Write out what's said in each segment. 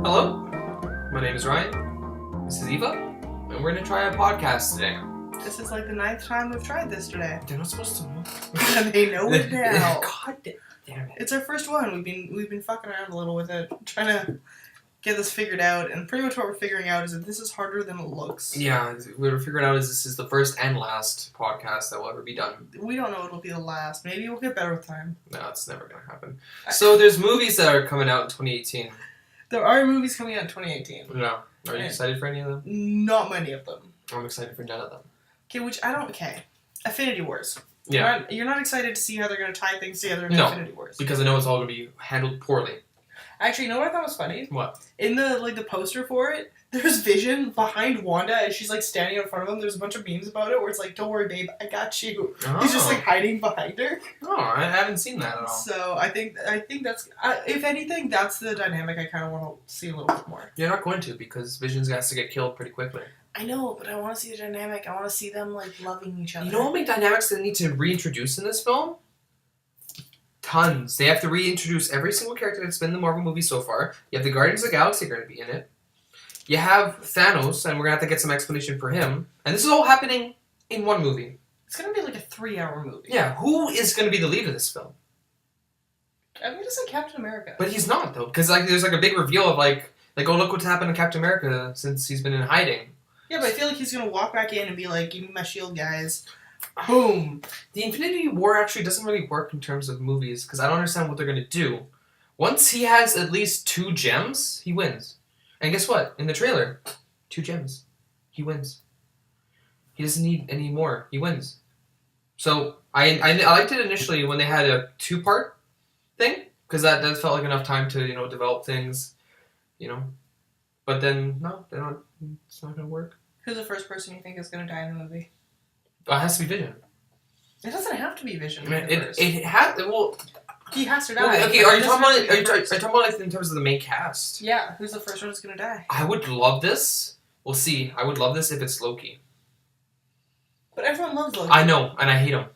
Hello, my name is Ryan. This is Eva, and we're going to try a podcast today. This is like the 9th time we've tried this today. They're not supposed to know. And they know it now. God damn it. It's our first one. We've been fucking around a little with it, trying to get this figured out. And pretty much what we're figuring out is that this is harder than it looks. Yeah, what we're figuring out is this is the first and last podcast that will ever be done. We don't know it'll be the last. Maybe we'll get better with time. No, it's never going to happen. So there's movies that are coming out in 2018. There are movies coming out in 2018. No. Are you excited for any of them? Not many of them. I'm excited for none of them. Okay. Affinity Wars. Yeah. You're not excited to see how they're going to tie things together in Affinity Wars. Because I know it's all going to be handled poorly. Actually, you know what I thought was funny? What? In the poster for it, there's Vision behind Wanda, and she's like standing in front of him. There's a bunch of memes about it where it's like, "Don't worry, babe, I got you." Oh. He's just like hiding behind her. Oh, I haven't seen that at all. So I think that's if anything, that's the dynamic I kind of want to see a little bit more. You're not going to because Vision has to get killed pretty quickly. I know, but I want to see the dynamic. I want to see them like loving each other. You know how many dynamics they need to reintroduce in this film? Tons. They have to reintroduce every single character that's been in the Marvel movie so far. You have the Guardians of the Galaxy are going to be in it. You have Thanos, and we're going to have to get some explanation for him. And this is all happening in one movie. It's going to be like a 3-hour movie. Yeah, who is going to be the lead of this film? I'm going to say Captain America. But he's not, though, because there's a big reveal of oh, look what's happened to Captain America since he's been in hiding. Yeah, but I feel like he's going to walk back in and be like, "Give me my shield, guys." Boom. The Infinity War actually doesn't really work in terms of movies, because I don't understand what they're going to do. Once he has at least 2 gems, he wins. And guess what? In the trailer, 2 gems. He wins. He doesn't need any more. He wins. So, I liked it initially when they had a 2-part thing, because that felt like enough time to, develop things, But then, no, it's not going to work. Who's the first person you think is going to die in the movie? It has to be Vision. It doesn't have to be Vision. It had, well... He has to die. Okay, are you talking about in terms of the main cast? Yeah, who's the first one that's going to die? I would love this. We'll see. I would love this if it's Loki. But everyone loves Loki. I know, and I hate him.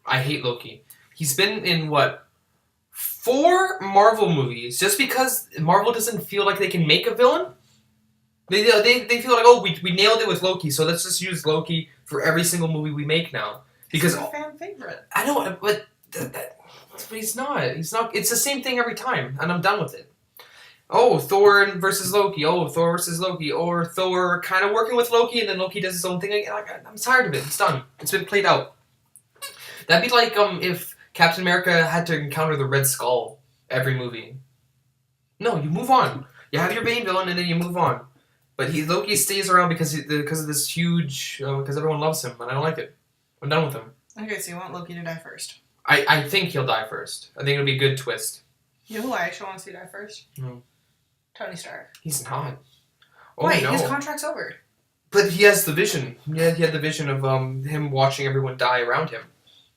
I hate Loki. He's been in, 4 Marvel movies, just because Marvel doesn't feel like they can make a villain. They feel like, oh, we nailed it with Loki, so let's just use Loki for every single movie we make now. Because he's a fan favorite. I know, but he's not. He's not. It's the same thing every time, and I'm done with it. Oh, Thor versus Loki. Oh, Thor versus Loki. Or Thor kind of working with Loki, and then Loki does his own thing. I'm tired of it. It's done. It's been played out. That'd be like if Captain America had to encounter the Red Skull every movie. No, you move on. You have your main villain, and then you move on. But Loki stays around because of this huge... because everyone loves him, and I don't like it. I'm done with him. Okay, so you want Loki to die first. I think he'll die first. I think it'll be a good twist. You know who I actually want to see die first? No. Tony Stark. He's not. Oh, Why? no. His contract's over. But he has the vision. Yeah, he had the vision of him watching everyone die around him.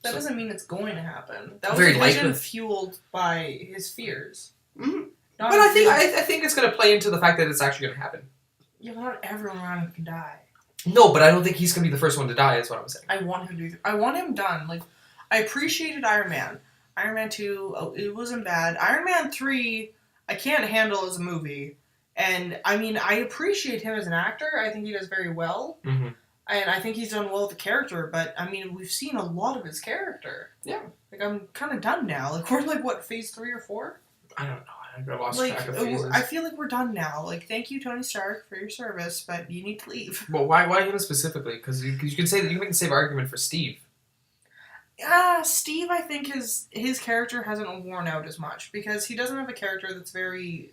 That doesn't mean it's going to happen. That was Very a vision likely. Fueled by his fears. Mm-hmm. But I think it's going to play into the fact that it's actually going to happen. Yeah, but not everyone around him can die. No, but I don't think he's going to be the first one to die, is what I'm saying. I want him to. I want him done. Like, I appreciated Iron Man. Iron Man 2, it wasn't bad. Iron Man 3, I can't handle as a movie. And, I mean, I appreciate him as an actor. I think he does very well. Mm-hmm. And I think he's done well with the character. But, I mean, we've seen a lot of his character. Yeah. Like, I'm kind of done now. Like, we're like, phase 3 or 4? I don't know. I lost track of phases. I feel like we're done now. Like, thank you, Tony Stark, for your service, but you need to leave. Well, why him specifically? Because you can say that you can make the same argument for Steve. Steve, I think his character hasn't worn out as much because he doesn't have a character that's very...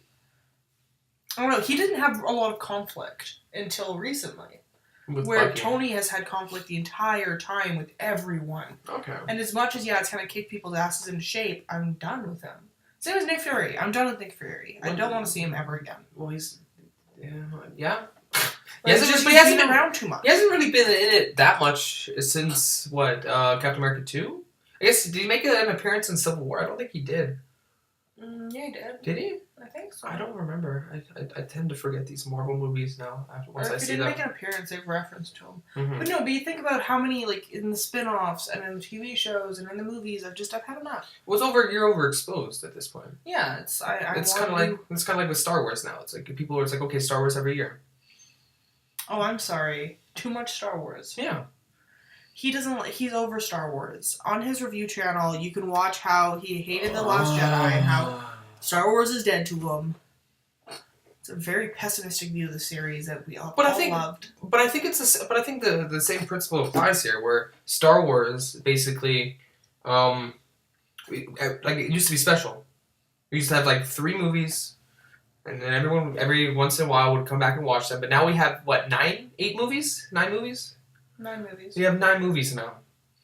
I don't know. He didn't have a lot of conflict until recently. Where Bucky. Tony has had conflict the entire time with everyone. Okay. And as much as, it's kind of kicked people's asses into shape, I'm done with him. Same as Nick Fury. I'm done with Nick Fury. I don't want to see him ever again. Well, he's... Yeah. He hasn't been around too much. He hasn't really been in it that much since, Captain America 2? I guess, did he make an appearance in Civil War? I don't think he did. Yeah, he did. Did he? I I think so. I don't remember. I tend to forget these Marvel movies now. Once I if he see didn't them. make an appearance, they've referenced to him. Mm-hmm. But no, but you think about how many, like, in the spin-offs and in the TV shows and in the movies, I've had enough. Well, you're overexposed at this point. Yeah, it's kind of like with Star Wars now. It's like people are like, okay, Star Wars every year. Oh, I'm sorry. Too much Star Wars. Yeah. He doesn't like. He's over Star Wars. On his review channel, you can watch how he hated The Last Jedi and how Star Wars is dead to him. It's a very pessimistic view of the series that we all loved. But I think the same principle applies here, where Star Wars basically, like it used to be special. We used to have like 3 movies, and then every once in a while would come back and watch them. But now we have what 9 movies? 9 movies. 9 movies. We have 9 movies now,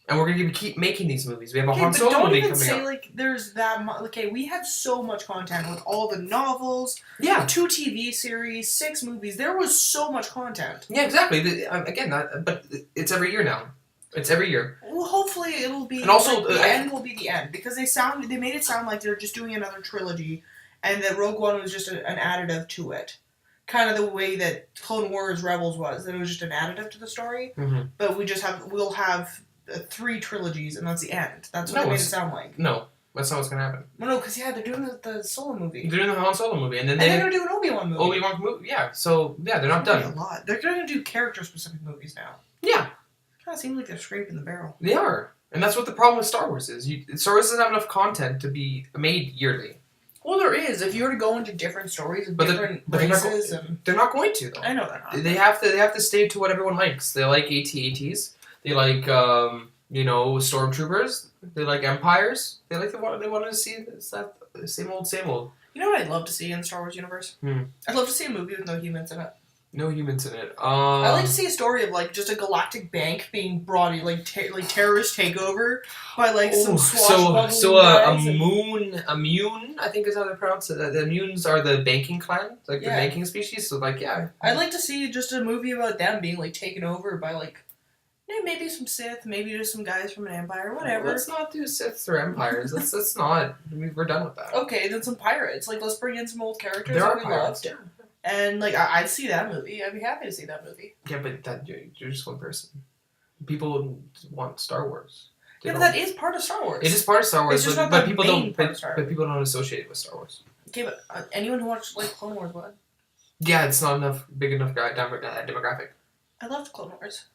and we're gonna keep making these movies. We have a Han Solo movie coming out. Don't even say like there's that much. Okay, we had so much content with all the novels. Yeah. 2 TV series, 6 movies. There was so much content. Yeah, exactly. But it's every year now. It's every year. Well, hopefully it'll be. And also, the end will be the end because they made it sound like they're just doing another trilogy, and that Rogue One was just an additive to it. Kind of the way that Clone Wars Rebels was, that it was just an additive to the story. Mm-hmm. But we'll have 3 trilogies, and that's the end. That's what it made it sound like. No, that's not what's gonna happen. Well, no, because they're doing the Solo movie. They're doing the Han Solo movie, and then they're gonna do an Obi-Wan movie. Yeah. So yeah, they're not done. A lot. They're gonna do character-specific movies now. Yeah. Kind of seems like they're scraping the barrel. They are, and that's what the problem with Star Wars is. Star Wars doesn't have enough content to be made yearly. Well, there is. If you were to go into different stories and different races, they're not going to though. I know they're not. They have to stay to what everyone likes. They like AT-ATs. They like stormtroopers. They like empires. They want to see the same old. You know what I'd love to see in the Star Wars universe? I'd love to see a movie with no humans in it. No humans in it. I'd like to see a story of like just a galactic bank being brought in, like terrorist takeover by like some swashbuckling guys. A Mune, I think is how they pronounce it. The Munes are the banking clan, like the banking species. So like I'd like to see just a movie about them being like taken over by like maybe some Sith, maybe just some guys from an Empire, whatever. Let's not do Siths or Empires. Let's not. We're done with that. Okay, then some pirates. Like let's bring in some old characters there that are we pirates, loved. And, like, I'd see that movie. I'd be happy to see that movie. Yeah, but you're just one person. People want Star Wars. But that is part of Star Wars. It is part of Star Wars, it's just not but the people main don't. part of Star Wars. But people don't associate it with Star Wars. Okay, but anyone who watched, like, Clone Wars would. Yeah, it's not big enough demographic. I loved Clone Wars.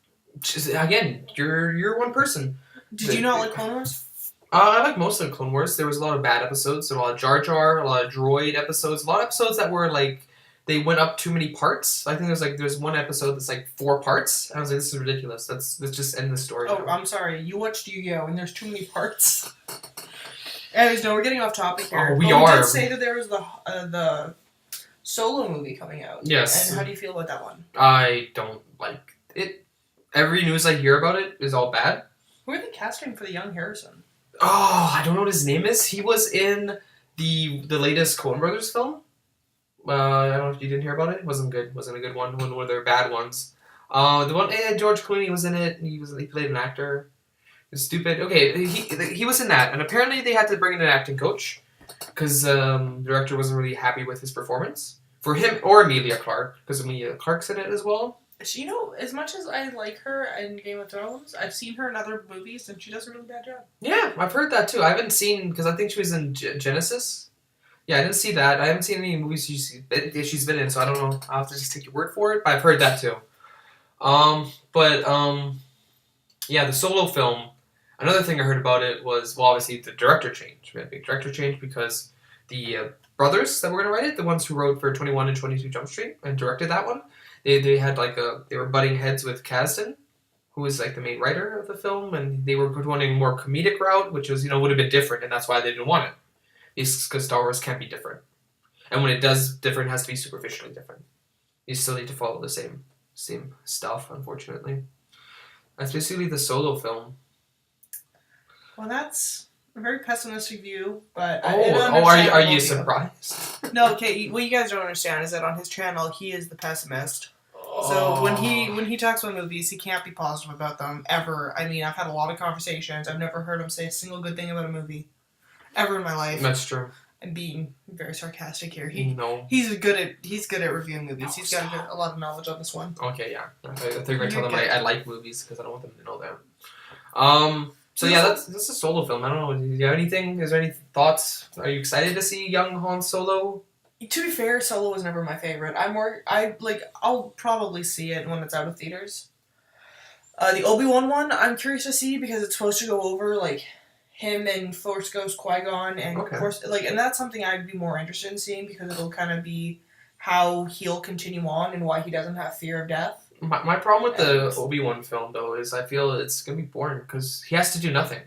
Again, you're one person. Did you not like Clone Wars? I like most of the Clone Wars. There was a lot of bad episodes, a lot of Jar Jar, a lot of droid episodes, a lot of episodes that were, like, they went up too many parts. I think there's one episode that's like 4 parts. And I was like, this is ridiculous. Let's just end the story. Oh, now. I'm sorry. You watched Yu-Gi-Oh! And there's too many parts. Anyways, no, we're getting off topic here. We are. We did say that there was the Solo movie coming out. Yes. And how do you feel about that one? I don't like it. Every news I hear about it is all bad. Who are they casting for the young Harrison? Oh, I don't know what his name is. He was in the latest Coen Brothers film. I don't know if you didn't hear about it. It wasn't good. It wasn't a good one. One of their bad ones. The one George Clooney was in it. He played an actor. It was stupid. Okay, he was in that, and apparently they had to bring in an acting coach because the director wasn't really happy with his performance for him or Emilia Clarke, because Emilia Clarke's in it as well. You know, as much as I like her in Game of Thrones, I've seen her in other movies, and she does a really bad job. Yeah, I've heard that too. I haven't seen, because I think she was in Genesis. Yeah, I didn't see that. I haven't seen any movies she's been in, so I don't know. I'll have to just take your word for it, but I've heard that too. Yeah, the Solo film, another thing I heard about it was, well, obviously the director change. We had a big director change because the brothers that were going to write it, the ones who wrote for 21 and 22 Jump Street and directed that one, they had they were butting heads with Kasdan, who was like the main writer of the film, and they were going a more comedic route, which was, would have been different, and that's why they didn't want it. It's because Star Wars can't be different. And when it does different, it has to be superficially different. You still need to follow the same stuff, unfortunately. That's basically the Solo film. Well, that's a very pessimistic view, but are you surprised? No, okay, what you guys don't understand is that on his channel, he is the pessimist. So when he talks about movies, he can't be positive about them, ever. I mean, I've had a lot of conversations. I've never heard him say a single good thing about a movie. Ever in my life. That's true. I'm being very sarcastic here. No. He's good at reviewing movies. No, He's got a lot of knowledge on this one. Okay, yeah. I think you're going to tell them You're good. I like movies because I don't want them to know that. So yeah, that's a solo film. I don't know. Do you have anything? Is there any thoughts? Are you excited to see young Han Solo? To be fair, Solo was never my favorite. I'll probably see it when it's out of theaters. The Obi-Wan one, I'm curious to see because it's supposed to go over like him and Force Ghost Qui-Gon and and that's something I'd be more interested in seeing because it'll kind of be how he'll continue on and why he doesn't have fear of death. My problem with the Obi-Wan film though is I feel it's gonna be boring because he has to do nothing.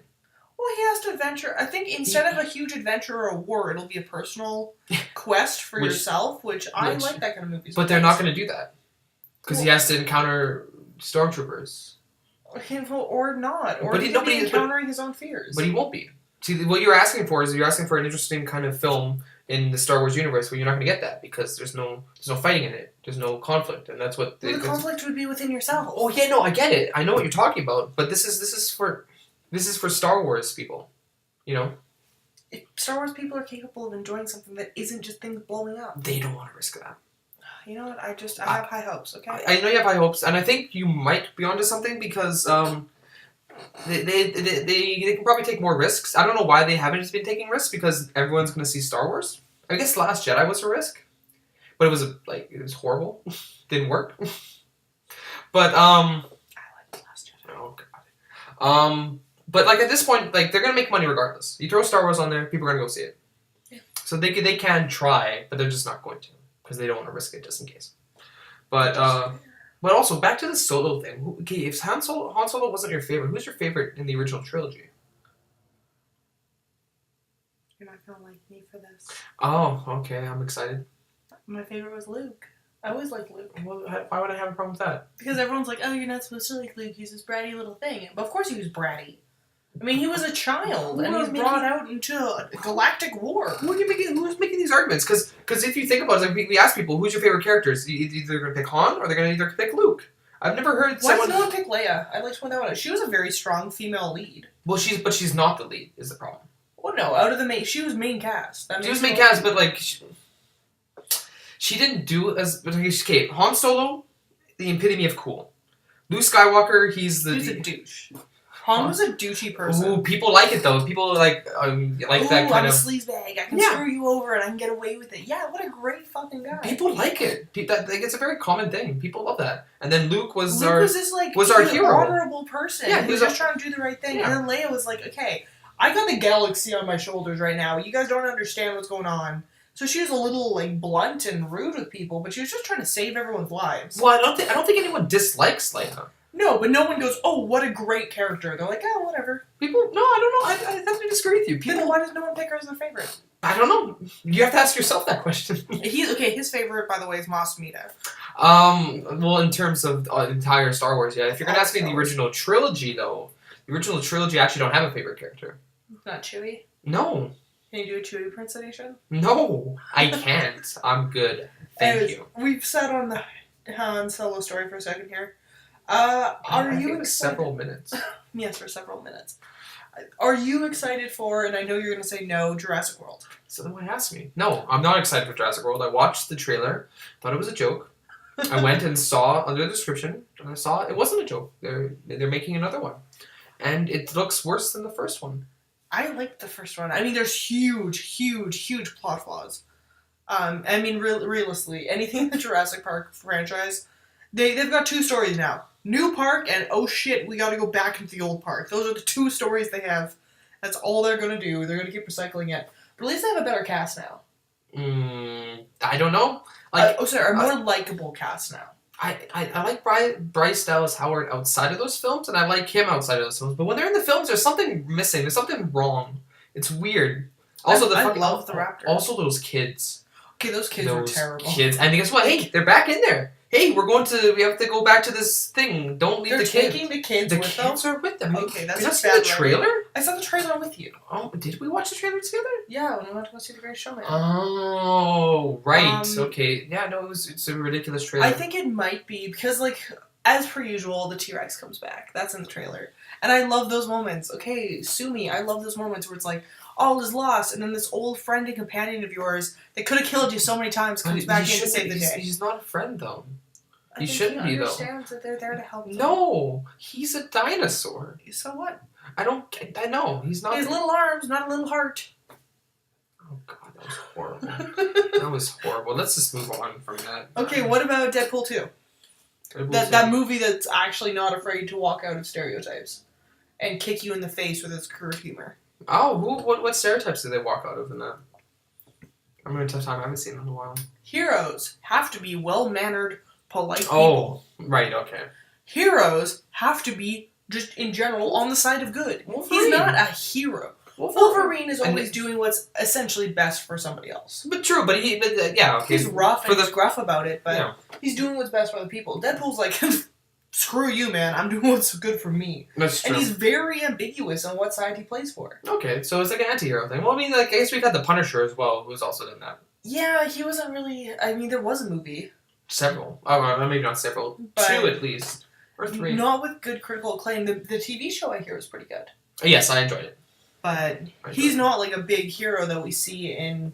Well, he has to adventure. I think instead of a huge adventure or a war, it'll be a personal quest for yourself, which I like that kind of movie. But they're not going to do that because he has to encounter stormtroopers. Or not. Or he'll be encountering his own fears. But he won't be. See, what you're asking for is you're asking for an interesting kind of film in the Star Wars universe where you're not going to get that because there's no fighting in it. There's no conflict, and that's what the conflict would be within yourself. Oh yeah, no, I get it. I know what you're talking about, but this is for Star Wars people, you know. Star Wars people are capable of enjoying something that isn't just things blowing up. They don't want to risk that. You know what? I have high hopes. Okay. I know you have high hopes, and I think you might be onto something because they can probably take more risks. I don't know why they haven't been taking risks because everyone's going to see Star Wars. I guess Last Jedi was a risk, but it was horrible. Didn't work. But I like The Last Jedi. Oh god. But like at this point, like they're gonna make money regardless. You throw Star Wars on there, people are gonna go see it. Yeah. So they can try, but they're just not going to because they don't want to risk it just in case. But also back to the Solo thing. Okay, if Han Solo wasn't your favorite, who's your favorite in the original trilogy? You're not gonna like me for this. Oh, okay. I'm excited. My favorite was Luke. I always liked Luke. Well, why would I have a problem with that? Because everyone's like, oh, you're not supposed to like Luke. He's this bratty little thing. But of course he was bratty. I mean, he was a child, and he was brought out into a galactic war. Who's making these arguments? Because if you think about it, like we ask people, who's your favorite characters? Either going to pick Han, or they're going to either pick Luke. I've never heard someone... Why does no one pick Leia? I'd like to point that one out. She was a very strong female lead. Well, she's not the lead, is the problem. Well, no, out of the main... She was main cast. She was main cast, but, like... She didn't do as... Okay, Han Solo, the epitome of cool. Luke Skywalker, he's a douche. Han was a douchey person. Ooh, people like it though. People like that kind I'm of... a sleazebag. I can screw you over and I can get away with it. Yeah, what a great fucking guy. People like it. It's a very common thing. People love that. And then Luke was our hero. Honorable person. Yeah, he was just trying to do the right thing. Yeah. And then Leia was like, okay, I got the galaxy on my shoulders right now. You guys don't understand what's going on. So she was a little like blunt and rude with people, but she was just trying to save everyone's lives. Well, I don't think anyone dislikes Leia. No, but no one goes, oh, what a great character. They're like, oh, whatever. People, no, I don't know. I definitely disagree with you. Then why does no one pick her as their favorite? I don't know. You have to ask yourself that question. His favorite, by the way, is Mos Amida. Well, in terms of entire Star Wars, yeah. If you're gonna ask me the original trilogy, though, the original trilogy I actually don't have a favorite character. Not Chewie? No. Can you do a Chewie impersonation? No, I can't. I'm good. Thank you. We've sat on the Han Solo story for a second here. Are you excited? Several minutes. Yes, for several minutes. Are you excited for, and I know you're going to say no, Jurassic World? So then why ask me? No, I'm not excited for Jurassic World. I watched the trailer, thought it was a joke. I went and saw under the description, and I saw it wasn't a joke. They're making another one. And it looks worse than the first one. I liked the first one. I mean, there's huge plot flaws. I mean, realistically, anything in the Jurassic Park franchise, they've got two stories now. New park and, oh shit, we gotta go back into the old park. Those are the two stories they have. That's all they're gonna do. They're gonna keep recycling it. But at least they have a better cast now. I don't know. Like, a more likable cast now. I like Bryce Dallas Howard outside of those films, and I like him outside of those films. But when they're in the films, there's something missing. There's something wrong. It's weird. Also, I love the Raptors. Also, those kids. Okay, those kids were terrible. And guess what? Hey, they're back in there. Hey, we have to go back to this thing. Don't leave the kids. They're taking the kids with them? The kids are with them. Okay, that's a bad the trailer? I saw the trailer with you. Oh, did we watch the trailer together? Yeah, when we went to go see The Greatest Showman. Oh, right. Okay. Yeah, no, it's a ridiculous trailer. I think it might be because, like, as per usual, the T-Rex comes back. That's in the trailer. And I love those moments. Okay, sue me. I love those moments where it's like, all is lost, and then this old friend and companion of yours that could have killed you so many times comes back in to save the day. He's not a friend, though. He shouldn't be, though. He understands that they're there to help them. No, he's a dinosaur. So what? I know. He's not. He has little arms, not a little heart. Oh, God, that was horrible. That was horrible. Let's just move on from that. Okay, what about Deadpool 2? That movie that's actually not afraid to walk out of stereotypes and kick you in the face with its crude humor. Oh, what stereotypes do they walk out of in that? I'm having a tough time. I haven't seen it in a while. Heroes have to be well-mannered, polite people. Oh, right, okay. Heroes have to be, just in general, on the side of good. Wolverine. He's not a hero. Wolverine is always doing what's essentially best for somebody else. But true, yeah, okay. He's rough and he's gruff about it, but he's doing what's best for other people. Deadpool's like, screw you, man. I'm doing what's good for me. That's true. And he's very ambiguous on what side he plays for. Okay, so it's like an anti-hero thing. Well, I mean, like, I guess we've had the Punisher as well, who's also done that. Yeah, he wasn't really... I mean, there was a movie. Several. Oh, maybe not several. But 2 at least. Or 3. Not with good critical acclaim. The TV show, I hear, is pretty good. Yes, I enjoyed it. But he's not like a big hero that we see in,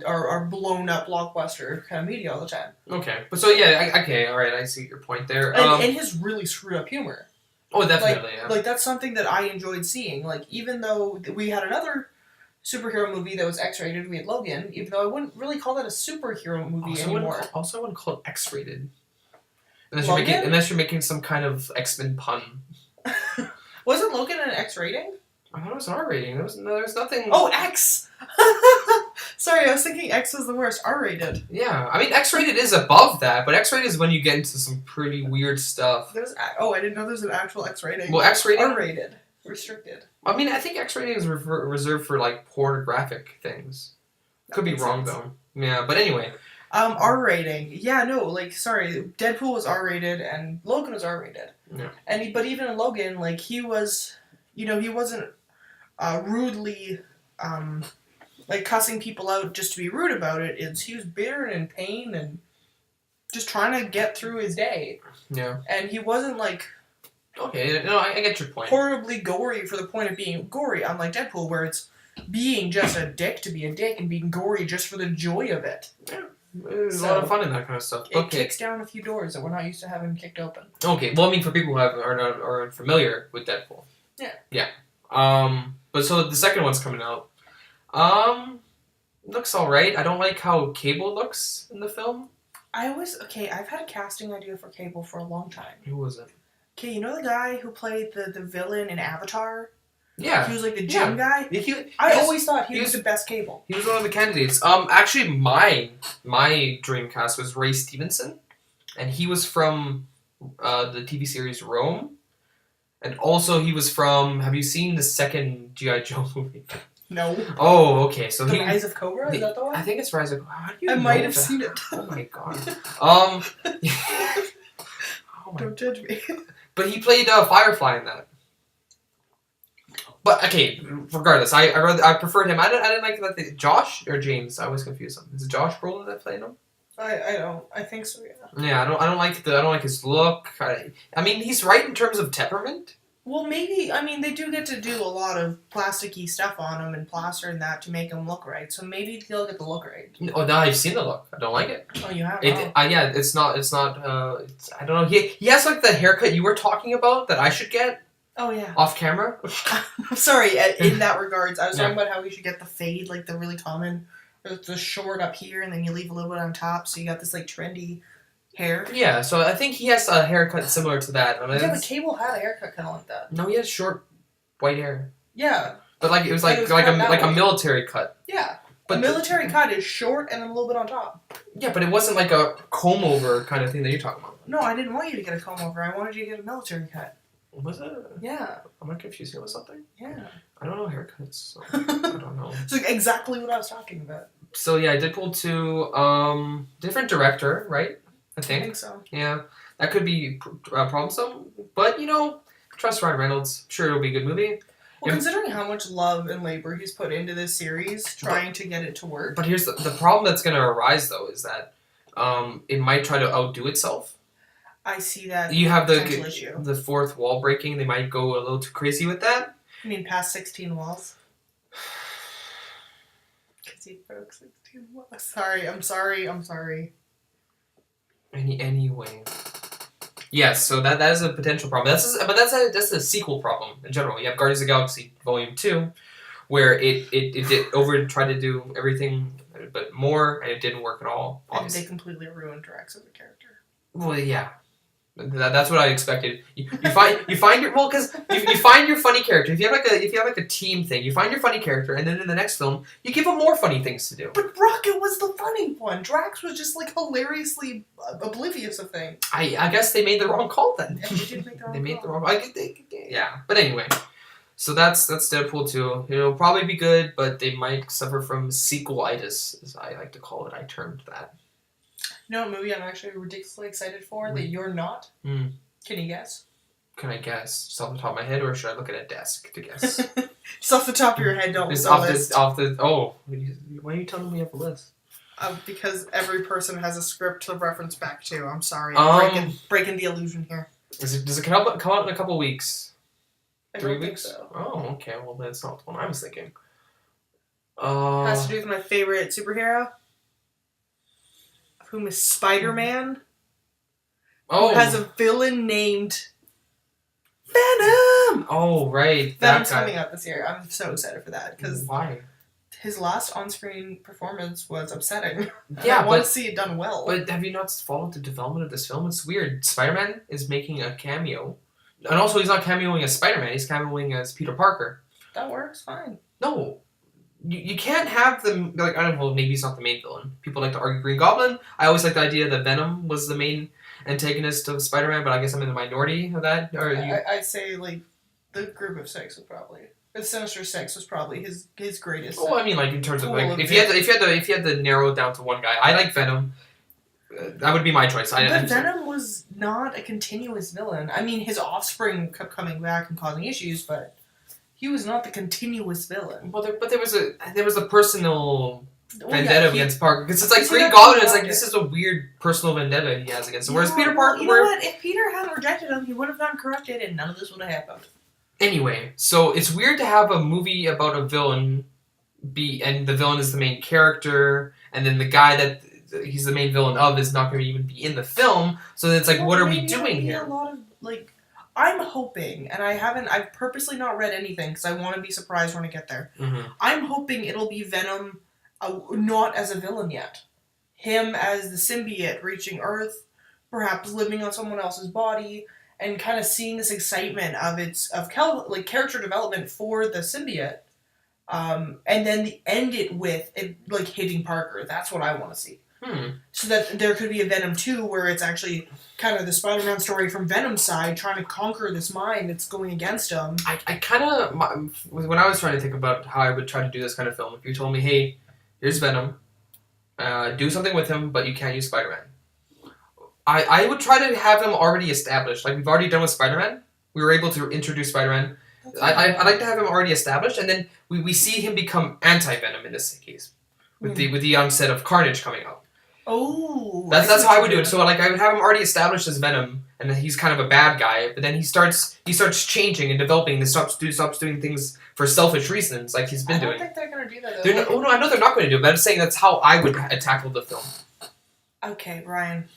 our blown-up blockbuster kind of media all the time. Okay. But so, yeah, okay, alright, I see your point there. And his really screwed-up humor. Oh, definitely, yeah. Like, that's something that I enjoyed seeing. Like, even though we had another superhero movie that was X-rated, we had Logan, even though I wouldn't really call that a superhero movie anymore. I wouldn't call it X-rated. Logan? Unless you're making some kind of X-Men pun. Wasn't Logan an X rating? I thought it was R rating. There was nothing. Oh, X! Sorry, I was thinking X was the worst. R rated. Yeah, I mean X rated is above that, but X rated is when you get into some pretty weird stuff. I didn't know there's an actual X rating. Well, X rating. R rated. Restricted. I mean, I think X rating is reserved for like pornographic things. Could be wrong though. Yeah, but anyway. R rating. Yeah, no, sorry. Deadpool was R rated and Logan was R rated. Yeah. But even in Logan, he was, he wasn't rudely, cussing people out just to be rude about it. He was bitter and in pain and just trying to get through his day. Yeah. And he wasn't okay, no, I get your point. Horribly gory for the point of being gory, unlike Deadpool, where it's being just a dick to be a dick and being gory just for the joy of it. Yeah. There's a lot of fun in that kind of stuff. It kicks down a few doors that we're not used to having kicked open. Okay, well, I mean, for people who are unfamiliar with Deadpool. Yeah. Yeah. But so the second one's coming out. Looks alright. I don't like how Cable looks in the film. I've had a casting idea for Cable for a long time. Who was it? Okay, you know the guy who played the villain in Avatar? Yeah. He was like the gym guy? I always thought he was the best Cable. He was one of the candidates. Actually, my dream cast was Ray Stevenson, and he was from the TV series Rome, and also he was from. Have you seen the second G.I. Joe movie? No. Oh, okay. So the Rise of Cobra? Is that the one? I think it's Rise of Cobra. How do you I know might have that? seen it. Oh my god. Don't judge me. But he played Firefly in that. But okay, regardless, I preferred him. I didn't like that. Josh or James? I always confuse them. Is it Josh Brolin that played him? I don't. I think so. Yeah. Yeah, I don't like his look. I mean, he's right in terms of temperament. Well, maybe. I mean, they do get to do a lot of plasticky stuff on him and plaster and that to make him look right. So maybe he'll get the look right. Oh, no, I've seen the look. I don't like it. Oh, you have. Yeah, it's not. I don't know. He has like the haircut you were talking about that I should get. Oh, yeah. Off camera? Sorry, in that regards, I was talking about how we should get the fade, the really common, the short up here, and then you leave a little bit on top, so you got this, trendy hair. Yeah, so I think he has a haircut similar to that. I mean, yeah, but Cable had a haircut kind of like that. No, he has short, white hair. Yeah. But, it was like a military cut. Yeah. But a military cut is short and then a little bit on top. Yeah, but it wasn't like a comb-over kind of thing that you're talking about. No, I didn't want you to get a comb-over. I wanted you to get a military cut. Was it? Yeah. Am I confusing it with something? Yeah. I don't know haircuts, so I don't know. It's exactly what I was talking about. So yeah, Deadpool 2, different director, right? I I think. think so. Yeah. That could be problemsome, but trust Ryan Reynolds. I'm sure it'll be a good movie. Well, considering how much love and labor he's put into this series, trying to get it to work. But here's the problem that's going to arise, though, is that it might try to outdo itself. I see that. You have issue. the fourth wall breaking. They might go a little too crazy with that. You mean past 16 walls? he broke 16 laws. Sorry, I'm sorry. Anyway. Yes, so that is a potential problem. That's a sequel problem in general. You have Guardians of the Galaxy Volume 2, where it did tried to do everything but more, and it didn't work at all. Obviously. And they completely ruined Drax as a character. Well, yeah. That's what I expected. You find your because you find your funny character. If you have like a team thing, you find your funny character, and then in the next film you give him more funny things to do. But Rocket was the funny one. Drax was just like hilariously oblivious of things. I guess they made the wrong call then. Yeah, they did make the wrong call. Yeah, but anyway. So that's Deadpool 2. It'll probably be good, but they might suffer from sequelitis, as I like to call it. I termed that. You know what movie I'm actually ridiculously excited for that you're not? Can you guess? Can I guess? Just off the top of my head, or should I look at a desk to guess? Just off the top of your head, don't Just list. Why are you telling me you have a list? Because every person has a script to reference back to. I'm sorry. I'm breaking the illusion here. Does it come out in a couple weeks? I 3 don't weeks? think so. Oh, okay. Well, that's not the one I was thinking. Has to do with my favorite superhero, whom is Spider-Man. Oh, who has a villain named Venom. Oh, right. Venom's coming out this year. I'm so excited for that because why? His last on-screen performance was upsetting. Yeah, I want to see it done well. But have you not followed the development of this film? It's weird. Spider-Man is making a cameo. And also, he's not cameoing as Spider-Man. He's cameoing as Peter Parker. That works fine. No. You can't have them... Like, I don't know, maybe he's not the main villain. People like to argue Green Goblin. I always like the idea that Venom was the main antagonist of Spider-Man, but I guess I'm in the minority of that. I'd say, like, the Group of Six was probably... The Sinister Six was probably his greatest. Well, I mean, like, in terms of, like, if you had to narrow it down to one guy, I like Venom. That would be my choice. But Venom was not a continuous villain. I mean, his offspring kept coming back and causing issues, but he was not the continuous villain. Well, there was a personal vendetta against Parker, because it's like Green Goblin. It's like this is a weird personal vendetta he has against him. Whereas Peter Parker, you know what? If Peter hadn't rejected him, he would have gotten corrupted, and none of this would have happened. Anyway, so it's weird to have a movie about a villain and the villain is the main character, and then the guy that he's the main villain of is not going to even be in the film. So it's like, what are we doing here? A lot of, like, I'm hoping, and I've purposely not read anything because I want to be surprised when I get there. Mm-hmm. I'm hoping it'll be Venom, not as a villain yet. Him as the symbiote reaching Earth, perhaps living on someone else's body, and kind of seeing this excitement of character development for the symbiote, and then end it with it, like, hitting Parker. That's what I want to see. So that there could be a Venom 2 where it's actually kind of the Spider-Man story from Venom's side trying to conquer this mind that's going against him. I kind of, when I was trying to think about how I would try to do this kind of film, if you told me, hey, here's Venom, do something with him, but you can't use Spider-Man. I would try to have him already established. Like we've already done with Spider-Man. We were able to introduce Spider-Man. I'd like to have him already established, and then we see him become anti-Venom in this case. With the onset of Carnage coming out. Oh, that's how I would do it. So like I would have him already established as Venom, and then he's kind of a bad guy. But then he starts changing and developing. And stops doing things for selfish reasons, like he's been doing. I don't think they're gonna do that. Though. No, I know they're not going to do it. But I'm saying that's how I would tackle the film. Okay, Ryan.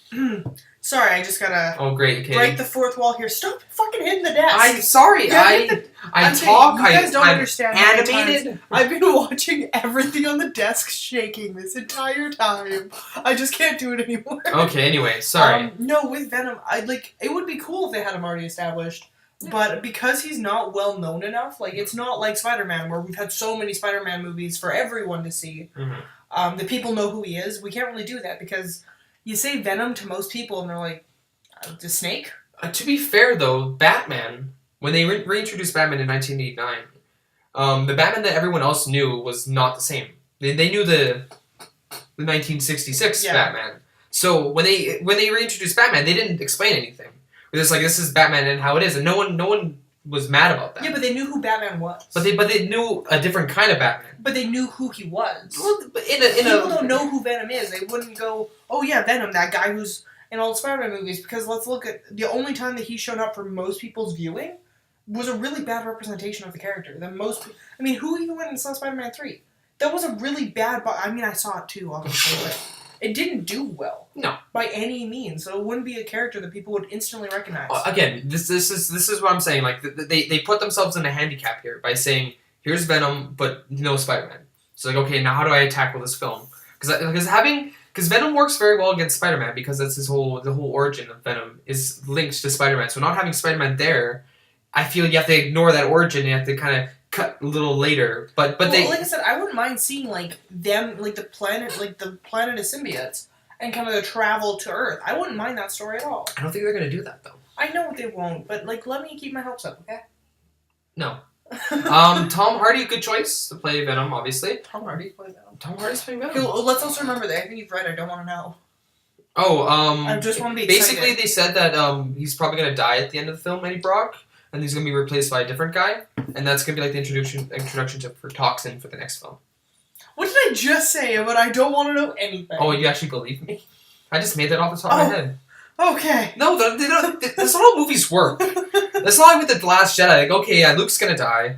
Sorry, I just gotta. Oh, great! Okay. Break the fourth wall here. Stop fucking hitting the desk. I'm sorry. Yeah, I talk. You guys don't understand. Animated. I've been watching everything on the desk shaking this entire time. I just can't do it anymore. Okay. Anyway, sorry. No, with Venom, it would be cool if they had him already established. But because he's not well known enough, like it's not like Spider-Man where we've had so many Spider-Man movies for everyone to see. Mm-hmm. The people know who he is. We can't really do that because you say Venom to most people and they're like, the Snake? To be fair, though, Batman, when they reintroduced Batman in 1989, the Batman that everyone else knew was not the same. They knew the 1966 Batman. So when they reintroduced Batman, they didn't explain anything. It was like, this is Batman and how it is, and no one was mad about that. Yeah, but they knew who Batman was. But they knew a different kind of Batman. But they knew who he was. Well, people don't know who Venom is. They wouldn't go, oh yeah, Venom, that guy who's in all the Spider-Man movies. Because let's look at the only time that he's shown up for most people's viewing was a really bad representation of the character. Who even went and saw Spider-Man 3? That was a really bad. I mean, I saw it too, obviously, but it didn't do well. No, by any means. So it wouldn't be a character that people would instantly recognize. Again, this is what I'm saying. Like they put themselves in a handicap here by saying here's Venom, but no Spider-Man. So like, okay, now how do I tackle this film? Because Venom works very well against Spider-Man because that's the whole origin of Venom is linked to Spider-Man. So not having Spider-Man there, I feel you have to ignore that origin. You have to kind of cut a little later. But well, they, like I said, I wouldn't mind seeing like them, like the planet of symbiotes, and kind of the travel to Earth. I wouldn't mind that story at all. I don't think they're gonna do that though. I know they won't, but like let me keep my hopes up, okay? No. Tom Hardy, good choice to play Venom, obviously. Tom Hardy play Venom. Tom Hardy's playing Venom. Okay, well, let's also remember that I think you've read. I don't want to know. Oh, I just want to be excited. basically they said that he's probably gonna die at the end of the film, Eddie Brock, and he's gonna be replaced by a different guy, and that's gonna be like the introduction for Toxin for the next film. What did I just say? But I don't want to know anything. Oh, you actually believe me? I just made that off the top of my head. Okay. No, that's not how movies work. That's not like with the Last Jedi. Like, okay, yeah, Luke's gonna die.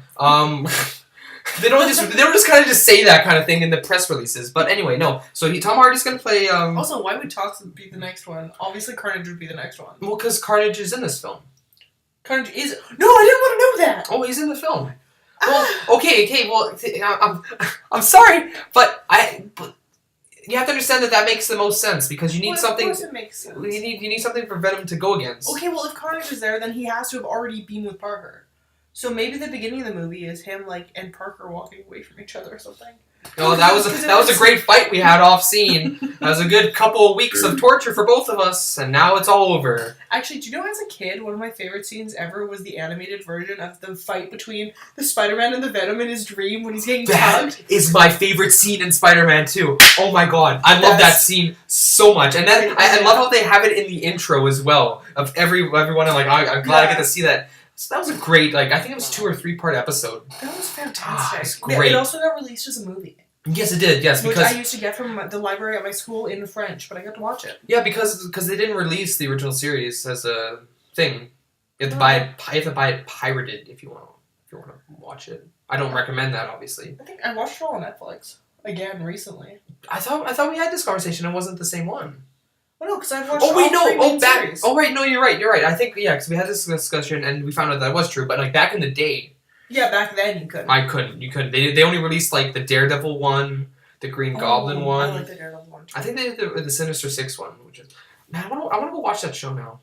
They don't just kind of just say that kind of thing in the press releases. But anyway, no. So Tom Hardy's gonna play. Also, why would Toxin be the next one? Obviously, Carnage would be the next one. Well, because Carnage is in this film. Carnage is. No, I didn't want to know that. Oh, he's in the film. Well, okay. Well, I'm sorry, but you have to understand that makes the most sense because you need something. Of course, it makes sense. You need something for Venom to go against. Okay, well, if Carnage is there, then he has to have already been with Parker. So maybe the beginning of the movie is him and Parker walking away from each other or something. Oh, that was a great fight we had off scene. That was a good couple of weeks of torture for both of us, and now it's all over. Actually, do you know as a kid, one of my favorite scenes ever was the animated version of the fight between the Spider-Man and the Venom in his dream when he's getting tugged? That is my favorite scene in Spider-Man 2. Oh my god, I love that scene so much, and then I love how they have it in the intro as well of everyone. I'm glad I get to see that. So that was a great, I think it was 2 or 3 part episode. That was fantastic. It's great. It also got released as a movie. Yes, it did. Yes, which because I used to get from the library at my school in French, but I got to watch it. Yeah, because they didn't release the original series as a thing. You have to buy it pirated if you want to watch it. I don't recommend that, obviously. I think I watched it all on Netflix again recently. I thought we had this conversation. It wasn't the same one. Oh no, because I've watched. Oh wait, no. Series. Oh right, no, you're right. You're right. I think because we had this discussion and we found out that was true. But back in the day. Yeah, back then you couldn't. I couldn't. You couldn't. They only released the Daredevil one, the Green Goblin one. I like the Daredevil one too. I think they did the Sinister Six one, which is. Man, I want to go watch that show now.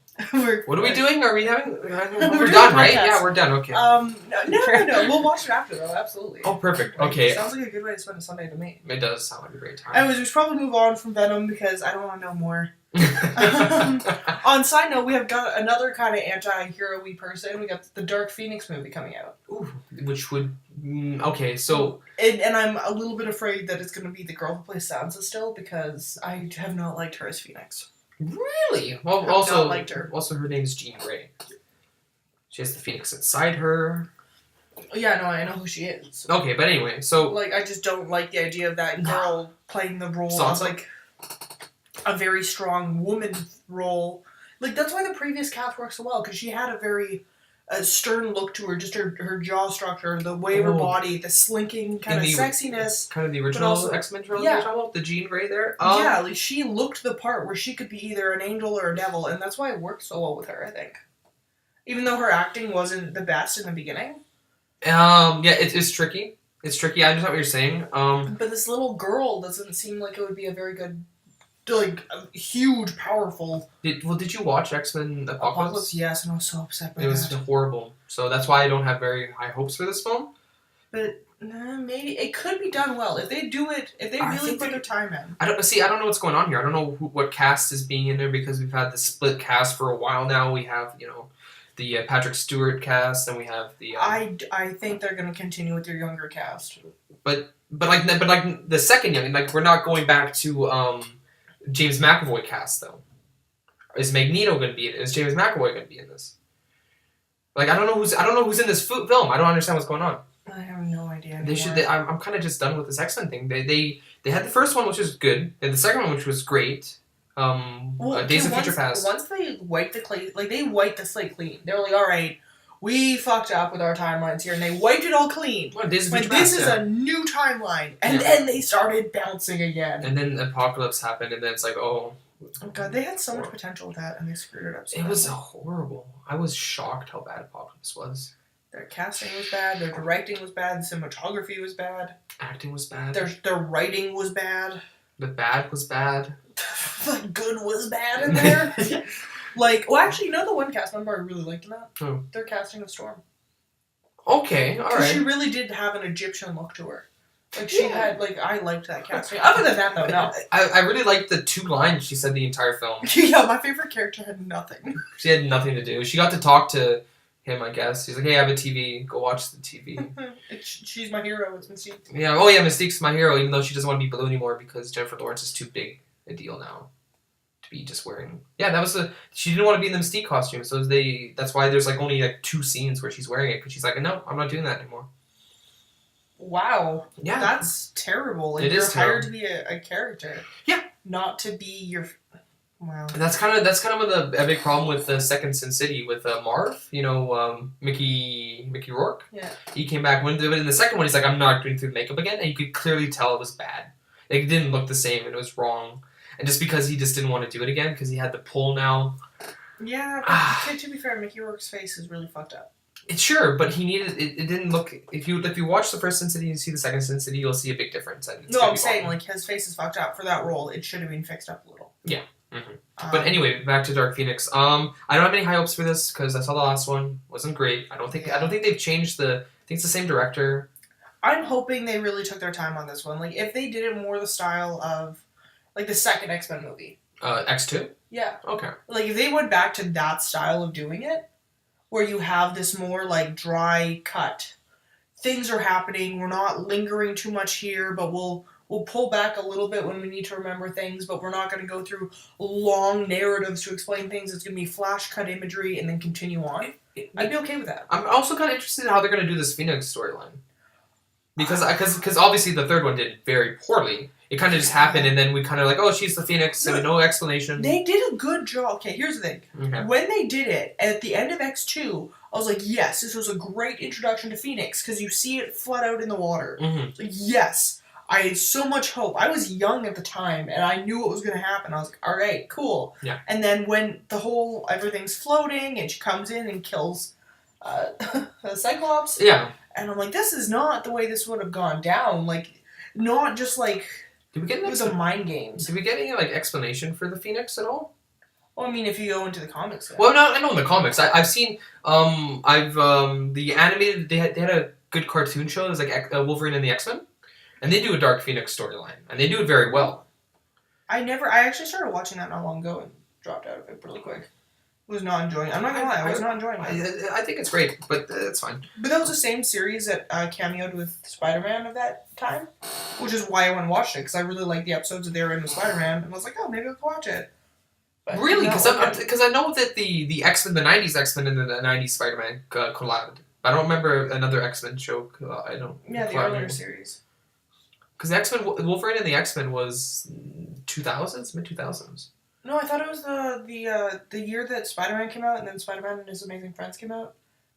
What are we doing? Are we having? We're done, right? Yeah, we're done. Okay. No. We'll watch it after though. Absolutely. Oh, perfect. Okay. Sounds like a good way to spend a Sunday to me. It does sound like a great time. Anyways, we should probably move on from Venom because I don't want to know more. On side note, we have got another kind of anti-hero-y person. We got the Dark Phoenix movie coming out. Ooh, which would okay, so and I'm a little bit afraid that it's going to be the girl who plays Sansa still because I have not liked her as Phoenix. Really? Well, I've also not liked her. Also, her name is Jean Grey. She has the Phoenix inside her. Yeah, no, I know who she is. Okay, but anyway, so I just don't like the idea of that girl playing the role Sansa? of a very strong woman role. That's why the previous cast worked so well, because she had a very stern look to her, just her jaw structure, the way of her body, the slinking kind of sexiness. Kind of the original X-Men trilogy, the Jean Grey there. Yeah, she looked the part where she could be either an angel or a devil, and that's why it worked so well with her, I think. Even though her acting wasn't the best in the beginning. Yeah, it's tricky. It's tricky. I understand what you're saying. But this little girl doesn't seem like it would be a very good, huge, powerful. Did you watch X-Men Apocalypse? Yes, and I was so upset by it. It was horrible. So that's why I don't have very high hopes for this film. But maybe it could be done well if they do it. If they really put their time in. I don't know what's going on here. I don't know what cast is being in there because we've had the split cast for a while now. We have the Patrick Stewart cast, and we have the. I think they're going to continue with their younger cast. But the second young, we're not going back to James McAvoy cast though. Is Magneto going to be in it? Is James McAvoy going to be in this? I don't know who's in this film. I don't understand what's going on. I have no idea anymore. They should. I'm kind of just done with this X-Men thing. They had the first one, which was good, and the second one, which was great. Days of Future Past. Once they wipe the slate clean, they're like, all right, we fucked up with our timelines here, and they wiped it all clean. Well, this is a new timeline, and then they started bouncing again. And then Apocalypse happened, and then it's like, oh god, they had so much potential with that, and they screwed it up. So it was horrible. I was shocked how bad Apocalypse was. Their casting was bad. Their directing was bad. The cinematography was bad. Acting was bad. Their writing was bad. The bad was bad. The good was bad in there. Like, well, actually, you know the one cast member I really liked in that? Who? Their casting of Storm. Okay, alright. She really did have an Egyptian look to her. Like, she had, like, I liked that casting. Other than that, though, no. I really liked the 2 lines she said the entire film. Yeah, my favorite character had nothing. She had nothing to do. She got to talk to him, I guess. He's like, hey, I have a TV. Go watch the TV. She's my hero. It's Mystique. Yeah, oh yeah, Mystique's my hero, even though she doesn't want to be Blue anymore because Jennifer Lawrence is too big a deal now to be just wearing. Yeah, that was she didn't want to be in the Mystique costume, so that's why there's like only like 2 scenes where she's wearing it, because she's like, no, I'm not doing that anymore. Wow. Yeah. That's terrible. Like, it is hired to be a character. Yeah. Not to be your... Wow. And that's kind of a big problem with the second Sin City with Marv, Mickey Rourke. Yeah. He came back when in the second one he's like, I'm not doing through makeup again, and you could clearly tell it was bad. Like, it didn't look the same and it was wrong. And just because he just didn't want to do it again because he had the pull now. Yeah, but to be fair, Mickey Rourke's face is really fucked up. It's sure, but he needed it. It didn't look. If you watch the first Sin City and you see the second Sin City, you'll see a big difference. No, I'm saying like his face is fucked up for that role. It should have been fixed up a little. Yeah. Mm-hmm. But anyway, back to Dark Phoenix. I don't have any high hopes for this because I saw the last one. Wasn't great. I don't think they've changed I think it's the same director. I'm hoping they really took their time on this one. Like, if they did it more the style of, like, the second X-Men movie. X2? Yeah. Okay. Like, if they went back to that style of doing it, where you have this more, like, dry cut. Things are happening. We're not lingering too much here, but we'll pull back a little bit when we need to remember things, but we're not going to go through long narratives to explain things. It's going to be flash cut imagery and then continue on. I'd be okay with that. I'm also kind of interested in how they're going to do this Phoenix storyline. Because obviously the third one did very poorly. It kind of just happened, and then we kind of like, oh, she's the Phoenix, and no explanation. They did a good job. Okay, here's the thing. Okay. When they did it, at the end of X2, I was like, yes, this was a great introduction to Phoenix, because you see it flood out in the water. Mm-hmm. So yes, I had so much hope. I was young at the time, and I knew what was going to happen. I was like, all right, cool. Yeah. And then when everything's floating, and she comes in and kills the Cyclops. Yeah. And I'm like, this is not the way this would have gone down. Like, not just like... Did we get it was a mind games. Did we get any like explanation for the Phoenix at all? Well, I mean, if you go into the comics. Well, no, I know in the comics. I've seen. The animated. They had a good cartoon show. It was like Wolverine and the X-Men, and they do a Dark Phoenix storyline, and they do it very well. I actually started watching that not long ago and dropped out of it really quick. Was not enjoying it. I'm not gonna lie, I was not enjoying it. I think it's great, but it's fine. But that was the same series that cameoed with Spider-Man of that time, which is why I went and watched it, because I really liked the episodes that they were in with Spider-Man, and I was like, oh, maybe I'll watch it. But really? Because I know that the X-Men, the 90s X-Men and the 90s Spider-Man collabed. I don't remember another X-Men show. I don't. Yeah, the earlier series. Because X-Men, Wolverine and the X-Men was 2000s, mid-2000s. No, I thought it was the year that Spider-Man came out, and then Spider-Man and His Amazing Friends came out.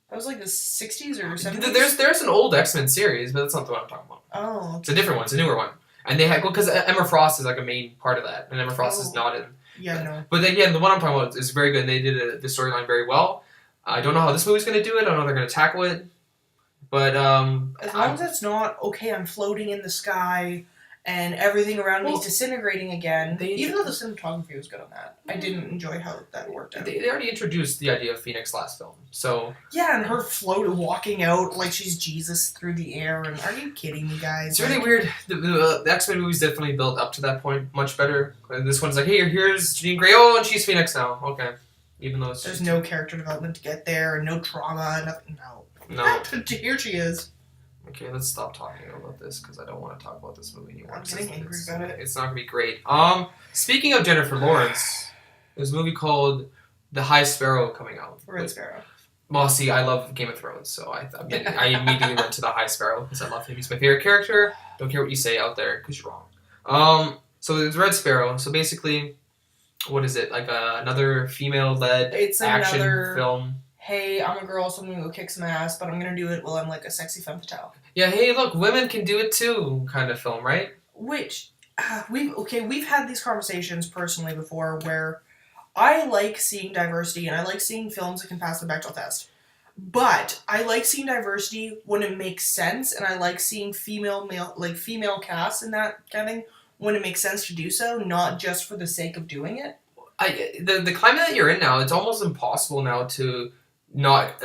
That was like the 60s or 70s? There's an old X-Men series, but that's not the one I'm talking about. Oh. Okay. It's a different one. It's a newer one. And they had... Because Emma Frost is like a main part of that, and Emma Frost is not in... Yeah, no. But again, the one I'm talking about is very good, and they did the storyline very well. I don't know how this movie's going to do it. I don't know how they're going to tackle it. But... as long as it's not, okay, I'm floating in the sky... and everything around me is disintegrating again. Even though the cinematography was good on that, I didn't enjoy how that worked out. They already introduced the idea of Phoenix last film, so... Yeah, and her walking out like she's Jesus through the air, and are you kidding me, guys? It's really weird. The X-Men movies definitely built up to that point much better. And this one's like, hey, here's Jean Grey, oh, and she's Phoenix now. Okay. Even though there's no character development to get there, and no trauma, nothing. No. Here she is. Okay, let's stop talking about this because I don't want to talk about this movie anymore. I'm getting angry about it. It's not gonna be great. Speaking of Jennifer Lawrence, there's a movie called The High Sparrow coming out. Red Sparrow. Well, see, I love Game of Thrones, so I immediately went to The High Sparrow because I love him. He's my favorite character. Don't care what you say out there because you're wrong. So there's Red Sparrow. So basically, what is it? Like another female-led action film. hey, I'm a girl, so I'm gonna go kick some ass, but I'm gonna do it while I'm like a sexy femme fatale. Yeah, hey, look, women can do it too, kind of film, right? Which we've had these conversations personally before where I like seeing diversity and I like seeing films that can pass the Bechdel test. But I like seeing diversity when it makes sense, and I like seeing female casts in that kind of thing when it makes sense to do so, not just for the sake of doing it. The climate that you're in now, it's almost impossible now to not